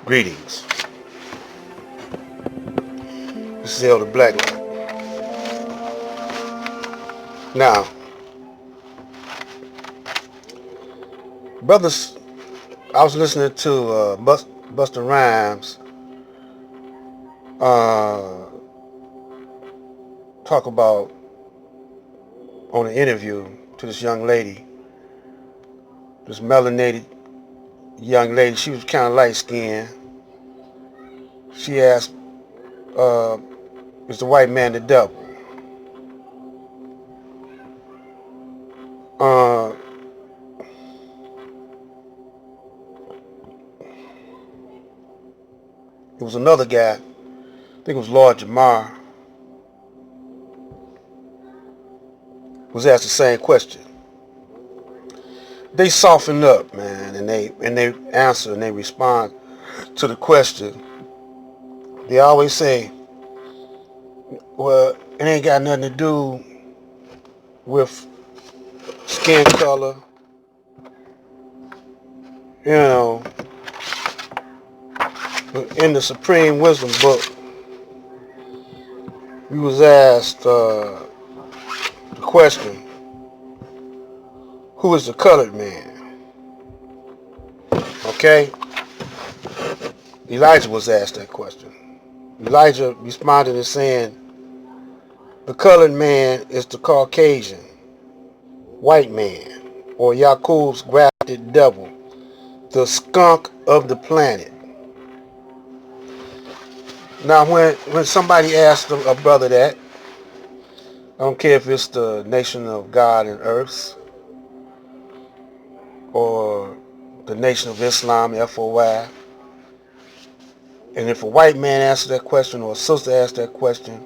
Greetings. This is Elder Black. Now, brothers, I was listening to Busta Rhymes talk about on an interview to this young lady, this melanated young lady. She was kind of light skinned. She asked, "Is the white man the devil?" Uh, it was another guy. I think it was Lord Jamar. Was asked the same question. They soften up, man, and they answer and they respond to the question. They always say, "Well, it ain't got nothing to do with skin color. You know, in the Supreme Wisdom book, we was asked the question, who is the colored man?" Okay? Elijah was asked that question. Elijah responded and saying, the colored man is the Caucasian white man, or Yaakov's grafted devil, the skunk of the planet. Now, when somebody asks a brother that, I don't care if it's the nation of God and earth or the nation of Islam, FOI, and if a white man asks that question or a sister asks that question,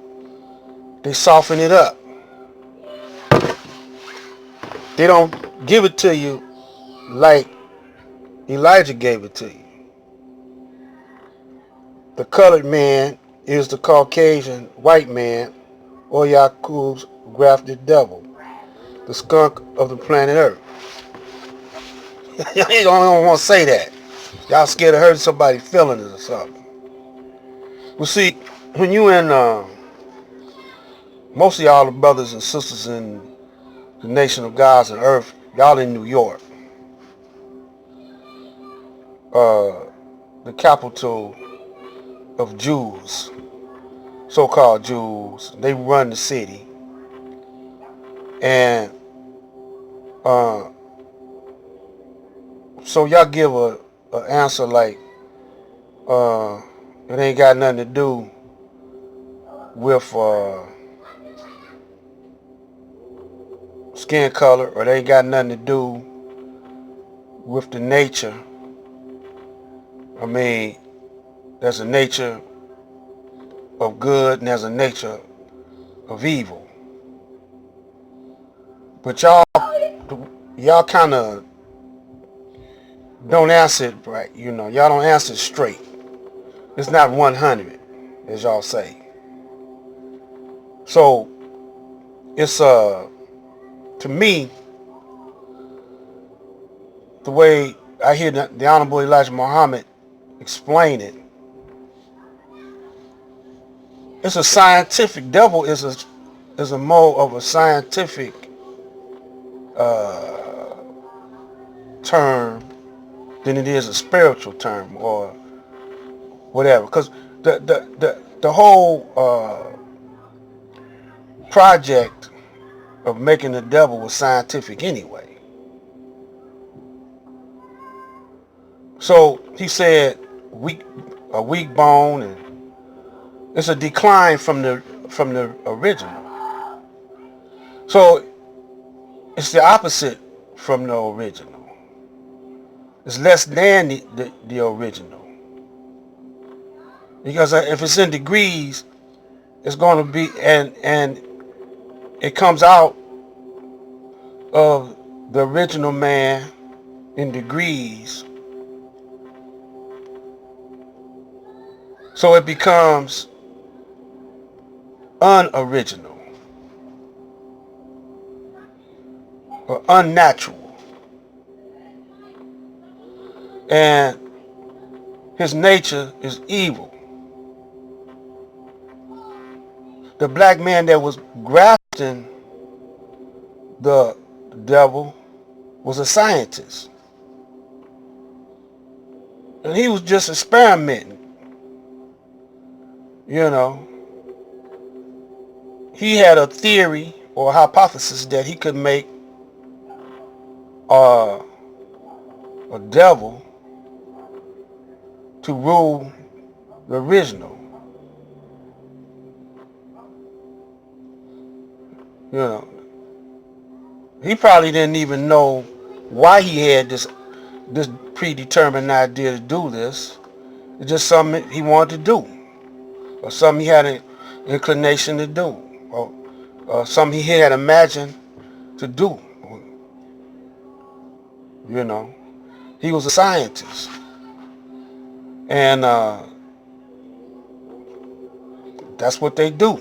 they soften it up. They don't give it to you like Elijah gave it to you. The colored man is the Caucasian white man, or Yaakov's grafted devil, the skunk of the planet Earth. You don't want to say that. Y'all scared of hurting somebody's feelings or something. Well, see, when you in most of y'all the brothers and sisters in the nation of gods and earth, y'all in New York, the capital of Jews, so-called Jews. They run the city, and so y'all give a answer like it ain't got nothing to do with skin color, or it ain't got nothing to do with the nature. I mean, there's a nature of good and there's a nature of evil. But y'all kind of don't answer it right. You know, y'all don't answer it straight. It's not 100, as y'all say. So it's to me, the way I hear the Honorable Elijah Muhammad explain it, it's a scientific. Devil is a more of a scientific term than it is a spiritual term or whatever. Because the whole project of making the devil was scientific anyway. So he said a weak bone, and it's a decline from the original. So it's the opposite from the original. It's less than the original. Because if it's in degrees, it's going to be, and it comes out of the original man in degrees. So it becomes unoriginal or unnatural. And his nature is evil. The black man that was grafting the devil was a scientist. And he was just experimenting. You know, he had a theory or a hypothesis that he could make a devil to rule the original. You know, he probably didn't even know why he had this predetermined idea to do this. It's just something he wanted to do, or something he had an inclination to do, or something he had imagined to do. You know, he was a scientist, and that's what they do.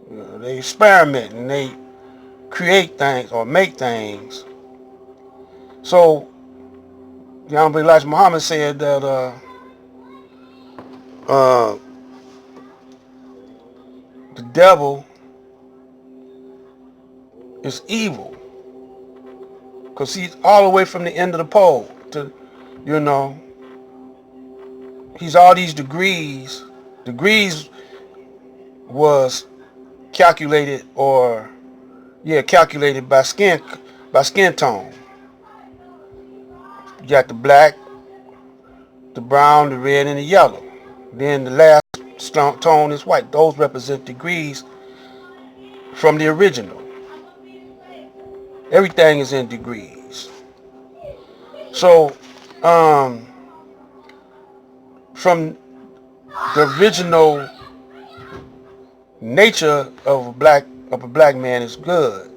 You know, they experiment and they create things or make things. So, the Honorable Elijah Muhammad said that the devil is evil because he's all the way from the end of the pole to, you know, he's all these degrees. Degrees was calculated calculated by skin tone. You got the black, the brown, the red, and the yellow. Then the last tone is white. Those represent degrees from the original. Everything is in degrees. So, from the original nature of a black man is good,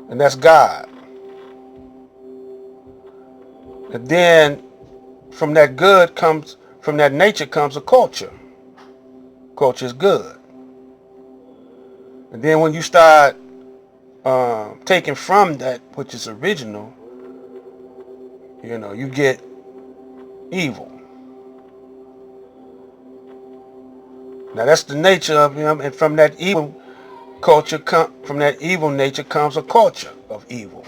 and that's God. And then from that nature comes a culture. Culture is good. And then when you start taking from that which is original, you know, you get evil. Now that's the nature of him, and from that evil culture, from that evil nature comes a culture of evil.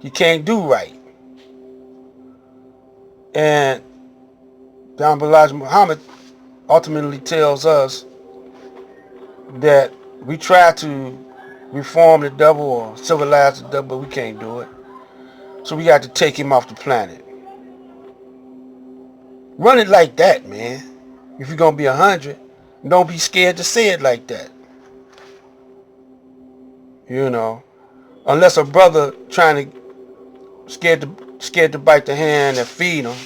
You can't do right. And the Honorable Elijah Muhammad ultimately tells us that we try to reform the devil or civilize the devil, but we can't do it. So we got to take him off the planet. Run it like that, man. If you're going to be 100, don't be scared to say it like that. You know, unless a brother trying to scared to bite the hand that feed him,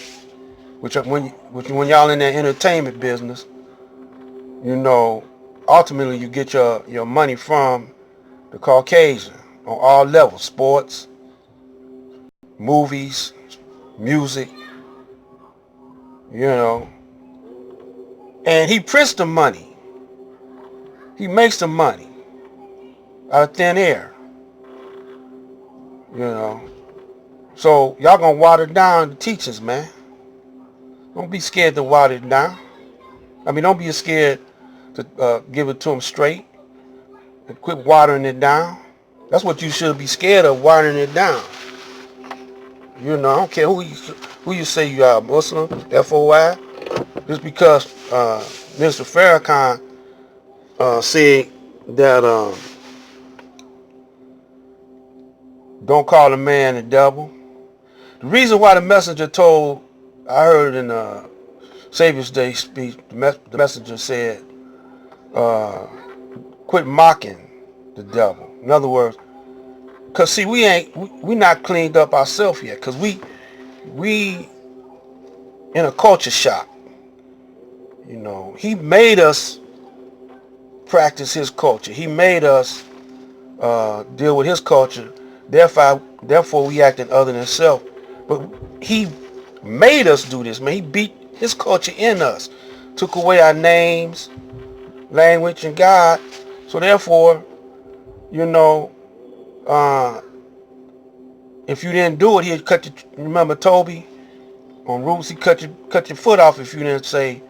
which when y'all in that entertainment business, you know, ultimately you get your money from the Caucasian on all levels: sports, movies, music, you know. And he prints the money. He makes the money out of thin air. You know. So y'all gonna water down the teachings, man. Don't be scared to water it down. I mean, don't be scared to give it to them straight. And quit watering it down. That's what you should be scared of, watering it down. You know, I don't care who you say you are, Muslim, FOI. Just because Mr. Farrakhan said that don't call a man the devil. The reason why the messenger told, I heard in Savior's Day speech, the messenger said, quit mocking the devil. In other words, because see, we not cleaned up ourselves yet, because we in a culture shock. You know, he made us practice his culture. He made us deal with his culture. Therefore, we acting other than self. But he made us do this, man. He beat his culture in us. Took away our names, language, and God. So therefore, you know, If you didn't do it, he'd cut your, remember Toby on Roots, he cut your foot off if you didn't say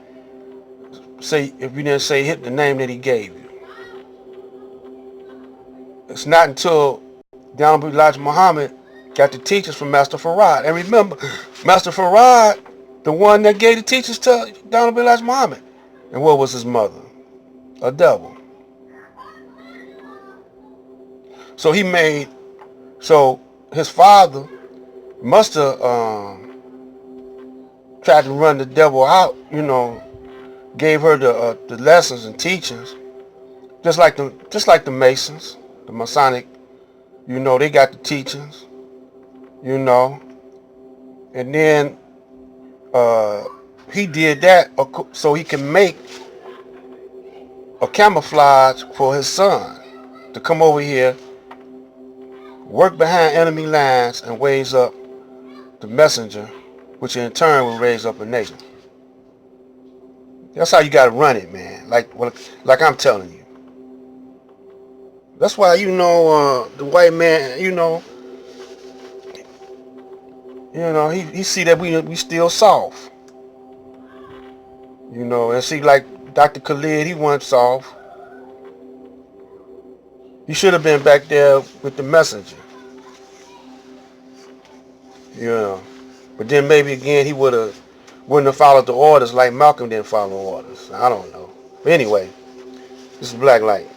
hit the name that he gave you. It's not until the Honorable Elijah Muhammad got the teachers from Master Farad. And remember, Master Farad, the one that gave the teachers to the Honorable Elijah Muhammad. And what was his mother? A devil. So his father must have tried to run the devil out, gave her the lessons and teachings, just like the Masons, the Masonic, they got the teachings, and then he did that so he can make a camouflage for his son to come over here, work behind enemy lines, and raise up the messenger, which in turn will raise up a nation. That's how you gotta run it, man. Like I'm telling you. That's why the white man, he see that we still soft. And see, like Dr. Khalid, he wasn't soft. He should have been back there with the messenger. But then maybe again he wouldn't have followed the orders like Malcolm didn't follow orders. I don't know. But anyway, this is Black Light.